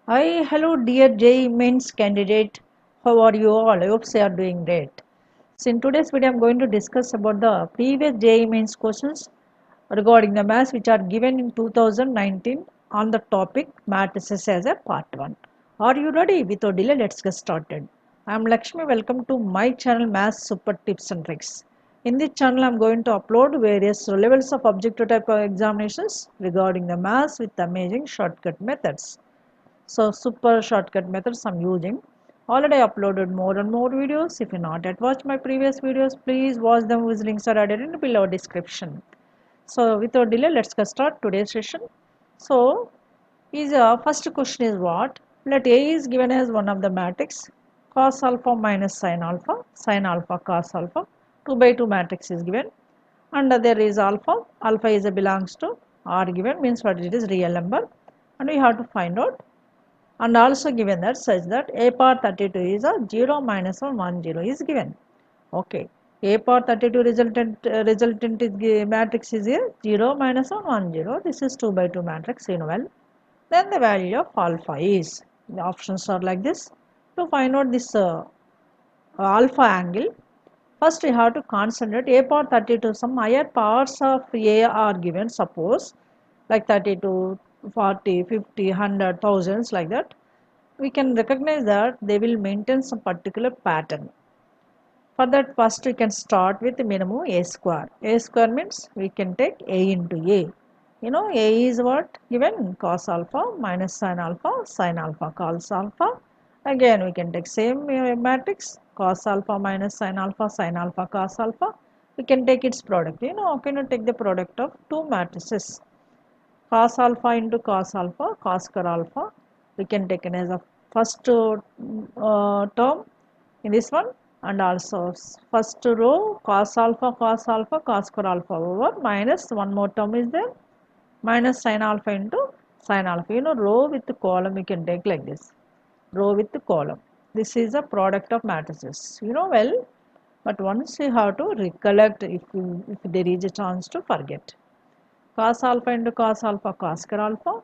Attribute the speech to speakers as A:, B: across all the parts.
A: Hi, hello, dear JEE Mains candidate. How are you all? I hope you are doing great. So, in today's video, I am going to discuss about the previous JEE Mains questions regarding the maths which are given in 2019 on the topic matrices as a part 1. Are you ready? Without delay, let's get started. I am Lakshmi. Welcome to my channel Maths Super Tips and Tricks. In this channel, I am going to upload various levels of objective type of examinations regarding the maths with amazing shortcut methods. So super shortcut methods I'm using. Already uploaded more and more videos. If you not yet watched my previous videos, please watch them whose links are added in the below description. So without delay, let's get start today's session. So is first question is what? Let A is given as one of the matrix cos alpha minus sin alpha cos alpha. 2 by 2 matrix is given and there is alpha. Alpha is a belongs to R given means what it is real number and we have to find out and also given that such that a power 32 is a 0 minus 1 1 0 is given. Okay. A power 32 resultant is matrix is here 0 minus 1 1 0. This is 2 by 2 matrix in well. Then the value of alpha is, the options are like this. To find out this alpha angle, first we have to concentrate a power 32, some higher powers of a are given, suppose like 32, 40, 50, 100, thousands like that. We can recognize that they will maintain some particular pattern. For that, first we can start with minimum a square. A square means we can take a into a. You know, a is what given cos alpha minus sin alpha cos alpha. Again, we can take same matrix cos alpha minus sin alpha cos alpha. We can take its product. You know, how can you take the product of two matrices? Cos alpha into cos alpha, cos square alpha. We can take it as a first term in this one and also first row cos square alpha over minus one more term is there minus sin alpha into sin alpha. You know, row with the column we can take like this, row with the column. This is a product of matrices. You know well, but once you have to recollect if there is a chance to forget. Cos alpha into cos alpha cos square alpha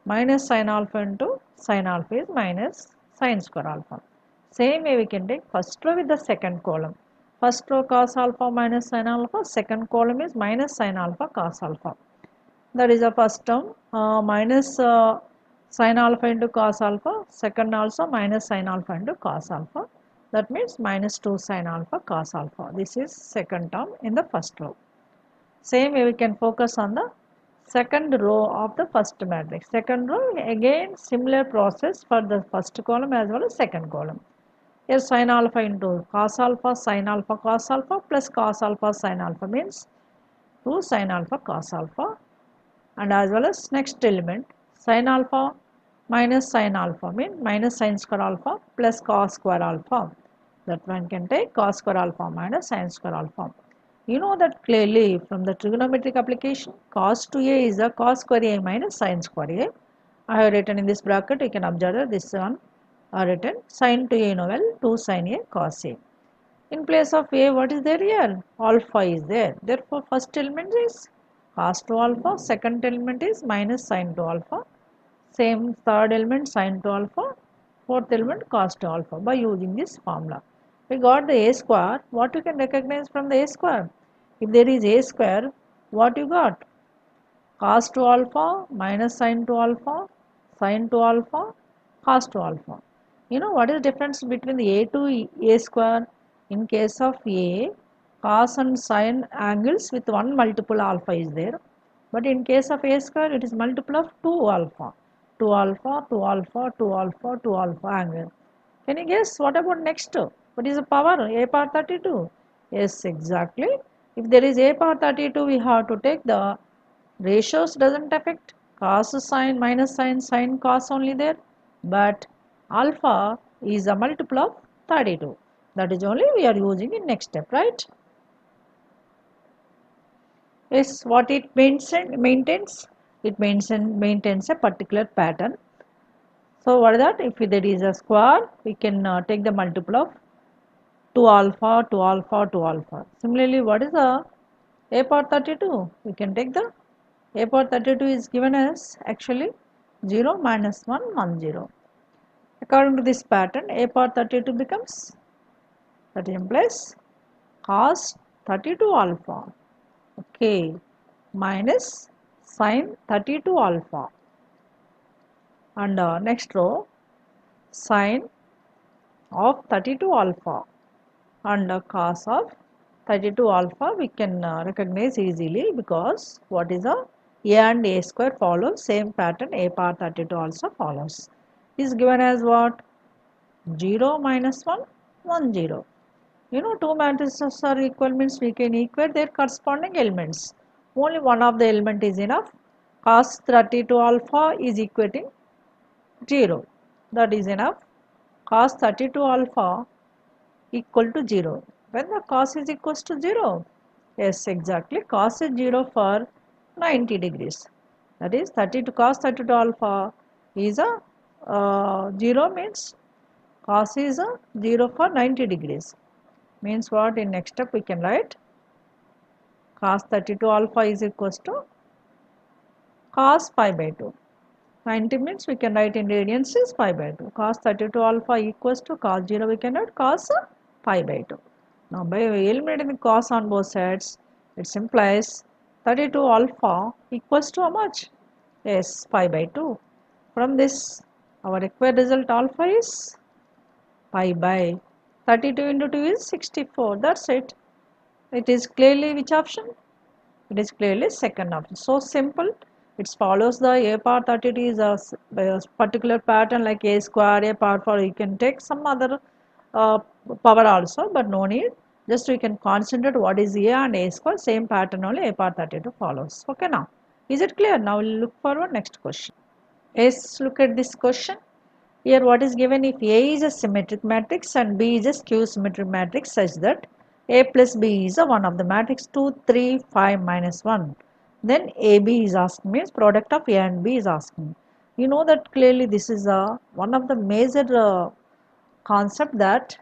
A: minus sin alpha into sin alpha is minus sin square alpha. Same way we can take first row with the second column. First row cos alpha minus sin alpha, second column is minus sin alpha cos alpha. That is the first term minus sin alpha into cos alpha, second also minus sin alpha into cos alpha. That means minus 2 sin alpha cos alpha. This is second term in the first row. Same way we can focus on the second row of the first matrix. Second row again similar process for the first column as well as second column. Here sin alpha into cos alpha sin alpha cos alpha plus cos alpha sin alpha means 2 sin alpha cos alpha and as well as next element sin alpha minus sin alpha means minus sin square alpha plus cos square alpha. That one can take cos square alpha minus sin square alpha. You know that clearly from the trigonometric application, cos 2a is a cos square a minus sin square a. I have written in this bracket, you can observe that this one are written sin 2a novel 2 sin a cos a. In place of a, what is there here? Alpha is there. Therefore, first element is cos 2 alpha, second element is minus sin 2 alpha, same third element sin 2 alpha, fourth element cos 2 alpha by using this formula. We got the a square. What you can recognize from the a square? If there is a square, what you got? Cos 2 alpha minus sin 2 alpha, sin 2 alpha, cos 2 alpha. You know what is the difference between the a to a square? In case of a, cos and sin angles with one multiple alpha is there. But in case of a square, it is multiple of 2 alpha. 2 alpha, 2 alpha, 2 alpha, 2 alpha angle. Can you guess what about next? What is the power? A power 32. Yes, exactly. If there is a power 32, we have to take the ratios doesn't affect cos sine minus sine cos only there, but alpha is a multiple of 32. That is only we are using in next step, right? Yes, what it maintains? It maintains a particular pattern. So what is that? If there is a square, we can take the multiple of 2 alpha, 2 alpha, 2 alpha. Similarly, what is the a power 32? We can take the a power 32 is given as actually 0 minus 1 1 0. According to this pattern, a power 32 becomes, that implies cos 32 alpha, okay, minus sin 32 alpha, and next row sin of 32 alpha, and cos of 32 alpha we can recognize easily, because what is a and a square follows same pattern, a power 32 also follows, is given as what, 0 minus 1 1 0. You know, two matrices are equal means we can equate their corresponding elements. Only one of the element is enough. Cos 32 alpha is equating 0. That is enough. Cos 32 alpha equal to 0. When the cos is equals to 0? Yes, exactly. Cos is 0 for 90 degrees. That is 32 cos 32 alpha is a 0 means cos is a 0 for 90 degrees. Means what, in next step we can write cos 32 alpha is equals to cos pi by 2. 90 means we can write in radians is pi by 2. Cos 32 alpha equals to cos 0 we can write cos pi by 2. Now by eliminating the cos on both sides, it implies 32 alpha equals to how much? Yes, pi by 2. From this, our required result alpha is pi by 32 into 2 is 64. That's it. It is clearly which option? It is clearly second option. So simple. It follows the a power 32 is a particular pattern like a square, a power 4. You can take some other uh, power also, but no need. Just we can concentrate what is a and a square. Same pattern only a power 32 follows. Okay, now is it clear? Now we'll look forward next question. Yes, look at this question. Here what is given, if A is a symmetric matrix and B is a skew symmetric matrix such that A plus B is a one of the matrix 2, 3, 5, minus 1. Then AB is asking, means product of A and B is asking. You know that clearly this is one of the major concept, that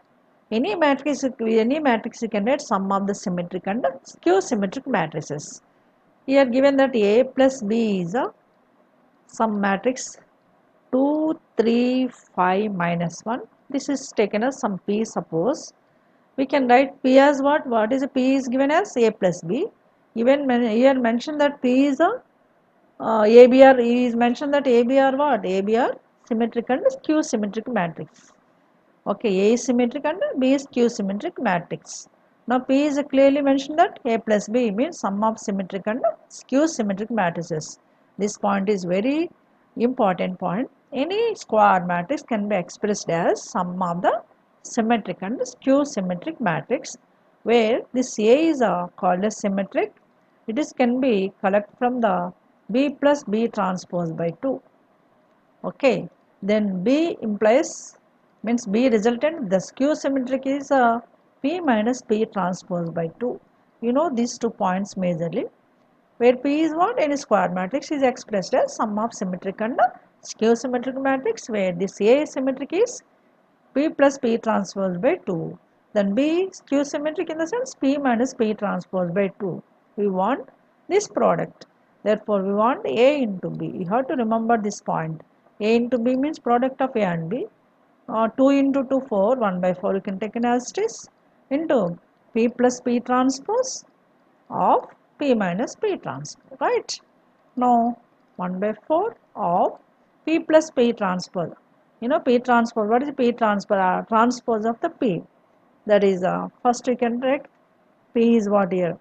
A: any matrix you can write sum of the symmetric and skew symmetric matrices. Here given that A plus B is a some matrix 2, 3, 5, minus 1. This is taken as some P, suppose. We can write P as what? What is a P is given as A plus B. Even here mentioned that P is a ABR is mentioned that ABR what? ABR symmetric and skew symmetric matrix. Okay, A is symmetric and B is skew symmetric matrix. Now P is clearly mentioned that A plus B means sum of symmetric and skew symmetric matrices. This point is very important point. Any square matrix can be expressed as sum of the symmetric and skew symmetric matrix, where this A is called as symmetric. It is can be collected from the B plus B transpose by 2. Okay, then B implies, means B resultant, the skew symmetric is P minus P transpose by 2. You know these 2 points majorly, where P is what? Any square matrix is expressed as sum of symmetric and skew symmetric matrix, where this A symmetric is P plus P transpose by 2. Then B skew symmetric in the sense P minus P transpose by 2. We want this product. Therefore, we want A into B. You have to remember this point. A into B means product of A and B. 2 into 2, 4. 1 by 4 you can take an as it is, into P plus P transpose of P minus P transpose. Right? Now, 1 by 4 of P plus P transpose. You know P transpose. What is P transpose? Transpose of the P. That is, first we can take P is what here?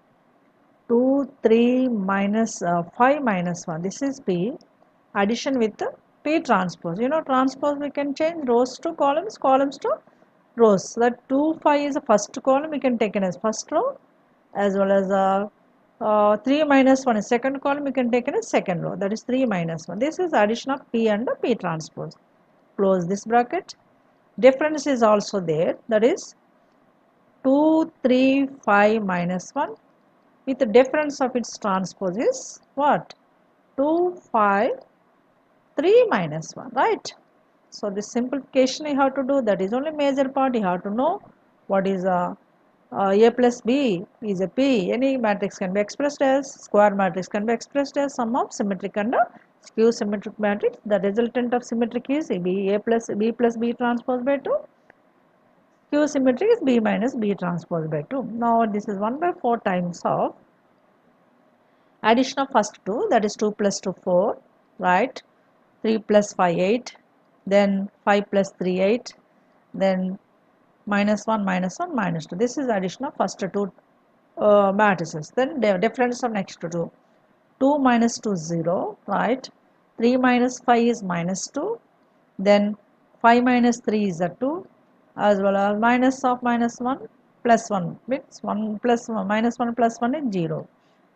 A: 2, 3, minus 5, minus 1. This is P. Addition with P transpose. You know transpose we can change rows to columns, columns to rows. So that 2, 5 is the first column, we can take it as first row, as well as 3 minus 1 is second column, we can take it as second row. That is 3 minus 1. This is addition of P and P transpose. Close this bracket. Difference is also there. That is 2, 3, 5, minus 1. With the difference of its transpose is what? 2, 5, 3 minus 1, right? So this simplification you have to do, that is only major part. You have to know what is A plus B is a P. Any matrix can be expressed as, square matrix can be expressed as sum of symmetric and Skew symmetric matrix, the resultant of symmetric is A plus B transpose by 2. Skew symmetric is B minus B transpose by 2. Now this is 1 by 4 times of addition of first 2, that is 2 plus 2 4, right? 3 plus 5 8, then 5 plus 3 8, then minus 1 minus 1 minus 2. This is addition of first 2 matrices. Then the difference of next 2. 2 minus 2 0, right? 3 minus 5 is minus 2. Then 5 minus 3 is a 2, as well as minus of minus 1 plus 1 means 1 plus 1 minus 1 plus 1 is 0.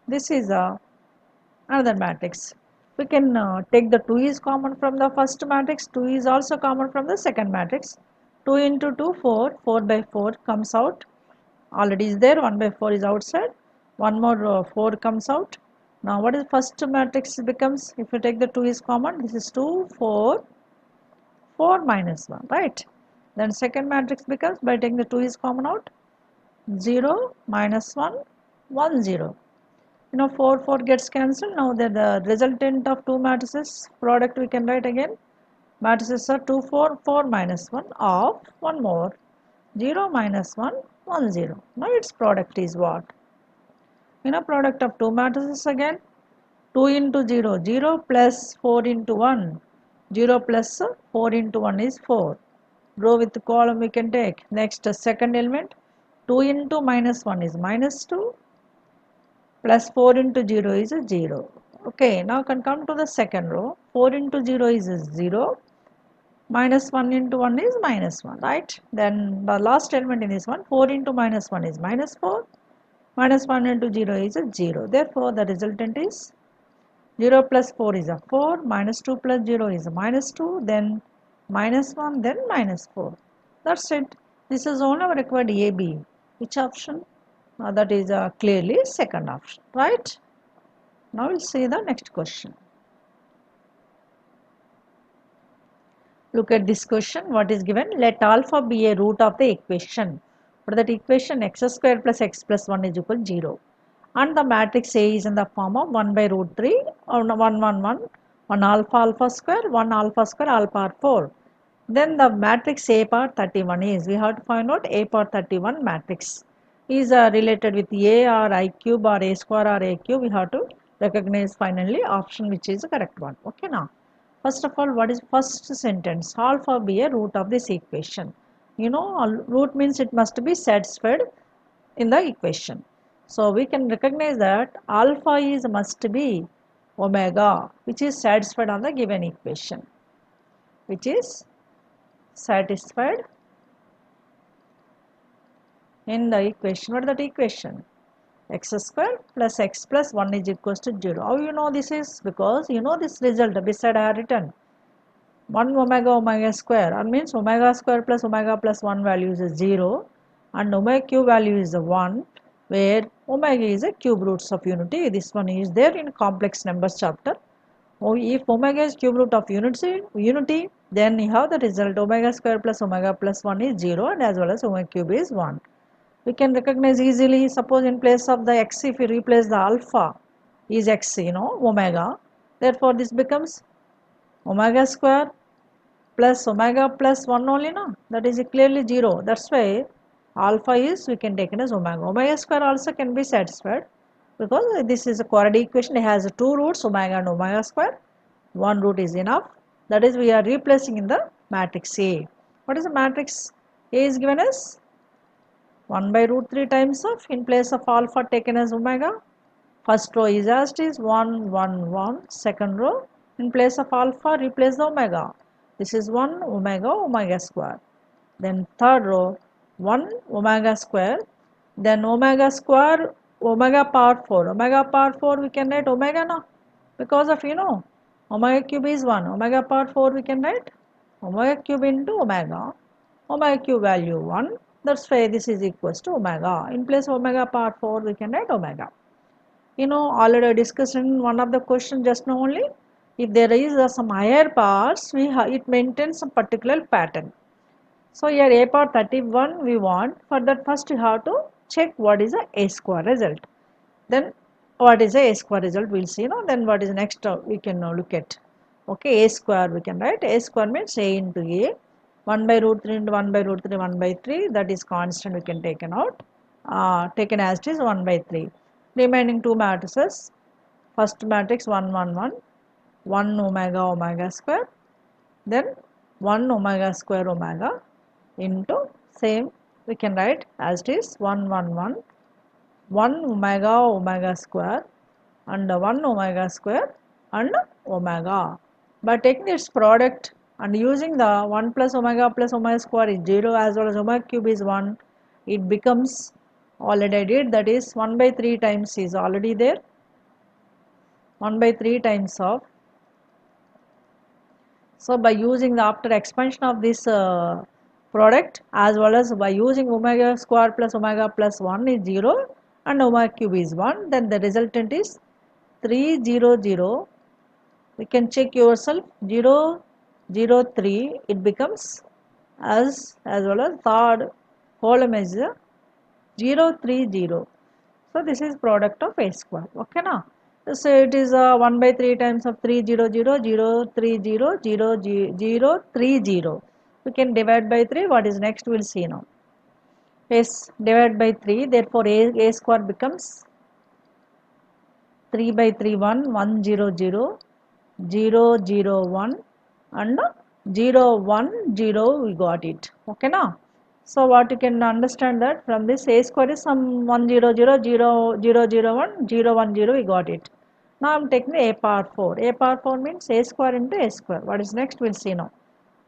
A: This is another matrix. We can take the 2 is common from the first matrix, 2 is also common from the second matrix. 2 into 2 4, 4 by 4 comes out, already is there, 1 by 4 is outside, one more 4 comes out. Now what is first matrix becomes, if you take the 2 is common, this is 2 4 4 minus 1, right? Then second matrix becomes, by taking the 2 is common out, 0 minus 1 1 0. 4 4 gets cancelled. Now the resultant of two matrices product we can write again. Matrices are 2 4 4 minus 1 of one more 0 minus 1 1 0. Now its product is what? Product of two matrices again, 2 into 0 0 plus 4 into 1, 0 plus 4 into 1 is 4. Row with the column we can take. Next second element, 2 into minus 1 is minus 2, plus 4 into 0 is a 0. Okay, now can come to the second row. 4 into 0 is a 0, minus 1 into 1 is minus 1, right? Then the last element in this one, 4 into minus 1 is minus 4, minus 1 into 0 is a 0. Therefore, the resultant is 0 plus 4 is a 4, minus 2 plus 0 is a minus 2, then minus 1, then minus 4. That's it. This is only required AB. Which option? That is clearly second option, right? Now we'll see the next question. Look at this question. What is given? Let alpha be a root of the equation. For that equation, x square plus x plus 1 is equal to 0. And the matrix A is in the form of 1 by root 3 or 1 1 1, 1 alpha alpha square, 1 alpha square alpha power 4. Then the matrix A power 31 is, we have to find out A power 31 matrix is related with A or I cube or A square or A cube. We have to recognize finally option which is the correct one. Okay, now first of all, what is first sentence? Alpha be a root of this equation. Root means it must be satisfied in the equation. So we can recognize that alpha is must be omega, which is satisfied on the given equation, which is satisfied in the equation. What is that equation? X square plus x plus 1 is equals to 0. How you know this is? Because this result beside I have written 1 omega omega square, and means omega square plus omega plus 1 value is 0 and omega cube value is 1, where omega is a cube roots of unity. This one is there in complex numbers chapter. If omega is cube root of unity, then you have the result omega square plus omega plus 1 is 0 and as well as omega cube is 1. We can recognize easily, suppose in place of the x, if we replace the alpha is x, omega, therefore this becomes omega square plus omega plus 1 only, no? That is clearly 0. That's why alpha is, we can take it as omega. Omega square also can be satisfied because this is a quadratic equation. It has two roots, omega and omega square. One root is enough. That is, we are replacing in the matrix A. What is the matrix? A is given as 1 by root 3 times of, in place of alpha taken as omega. First row is as it is 1 1 1. Second row, in place of alpha replace the omega. This is 1 omega omega square. Then third row 1 omega square. Then omega square omega power 4. Omega power 4 we can write omega now. Because of omega cube is 1. Omega power 4 we can write omega cube into omega. Omega cube value 1. That's why this is equals to omega. In place of omega power 4 we can write omega. Already discussed in one of the questions just now only. If there is some higher powers, it maintains some particular pattern. So here A power 31 we want. For that first you have to check what is the A square result. Then what is a square result we'll see now. Then what is next we can now look at. Okay, a square we can write. A square means a into a. 1 by root 3 into 1 by root 3, 1 by 3, that is constant, we can taken out, taken as it is 1 by 3. Remaining two matrices, first matrix 1 1 1, 1 omega omega square, then 1 omega square omega into same we can write as it is 1 1 1, 1 omega omega square and 1 omega square and omega. By taking its product and using the 1 plus omega square is 0 as well as omega cube is 1, it becomes, already I did, that is 1 by 3 times is already there, 1 by 3 times of. So by using the after expansion of this product as well as by using omega square plus omega plus 1 is 0 and omega cube is 1, then the resultant is 3 0 0. We can check yourself 0 0 3, it becomes as well as third column is 0 3 0. So this is product of a square. Okay now. So it is 1 by 3 times of 3 0 0 0 3 0 0 0 3 0. We can divide by 3. What is next? We'll see now. Yes, divide by 3. Therefore a square becomes 3 by 3 1 1 0 0 0 0 1 and 0 1 0 we got it. Okay now. So what you can understand that from this a square is some 1 0 0 0 0 0 1 0 1 0 we got it. Now I am taking a power 4. A power 4 means a square into a square. What is next? We'll see now.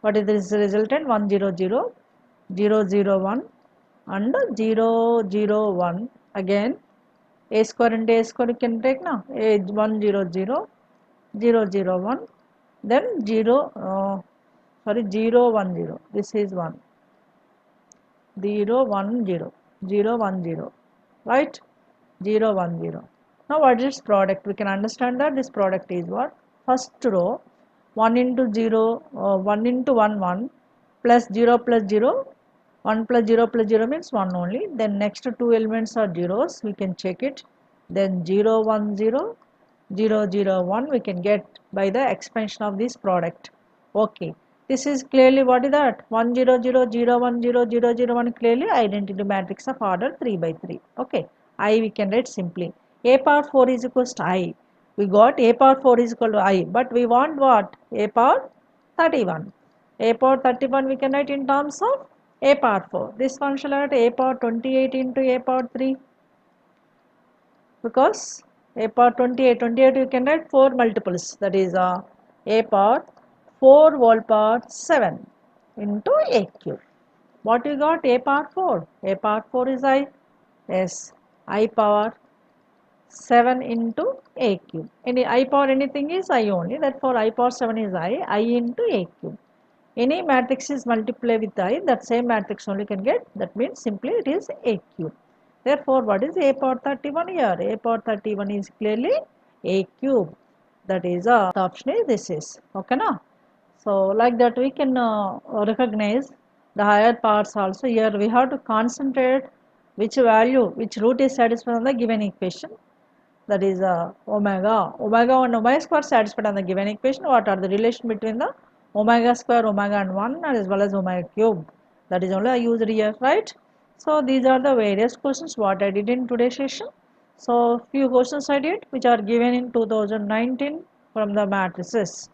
A: What is this resultant? 1 0 0 0 0 1 and 0 0 1. Again a square into a square you can take now. A 1 0 0 0 0 1, then 0 0 1 0. This is 1. 0 1 0 0 1 0, right, 0 1 0. Now what is product? We can understand that this product is what? First row 1 into 0 1 into 1 1 plus 0 plus 0, 1 plus 0 plus 0 means 1 only. Then next two elements are zeros, we can check it. Then 0 1 0 0 0 1 we can get by the expansion of this product. Okay, this is clearly what is that? 1 0 0 0 1 0 0 0 1, clearly identity matrix of order 3 by 3. Okay, I we can write simply a power 4 is equals to I. We got a power 4 is equal to I, but we want what? A power 31. A power 31 we can write in terms of a power 4. This one shall write a power 28 into a power 3, because a power 28 you can write 4 multiples, that is a power 4 whole power 7 into a cube. What you got? A power 4. A power 4 is I. Yes, I power 7 into a cube. Any I power anything is I only, therefore I power 7 is I into a cube. Any matrix is multiply with I, that same matrix only can get, that means simply it is a cube. Therefore what is a power 31 here? A power 31 is clearly a cube. That is the option is this is. Okay now. So like that we can recognize the higher parts also. Here we have to concentrate which value, which root is satisfied on the given equation, that is omega. Omega and omega square satisfied on the given equation. What are the relation between the omega square, omega and 1 as well as omega cube? That is only I used here, right? So these are the various questions what I did in today's session. So few questions I did which are given in 2019 from the matrices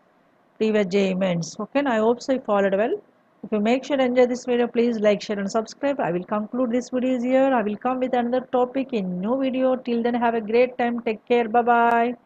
A: previous JEE mains. Okay, and I hope so you followed well. If you make sure enjoy this video, please like, share and subscribe. I will conclude this video here. I will come with another topic in new video. Till then, have a great time. Take care. Bye bye.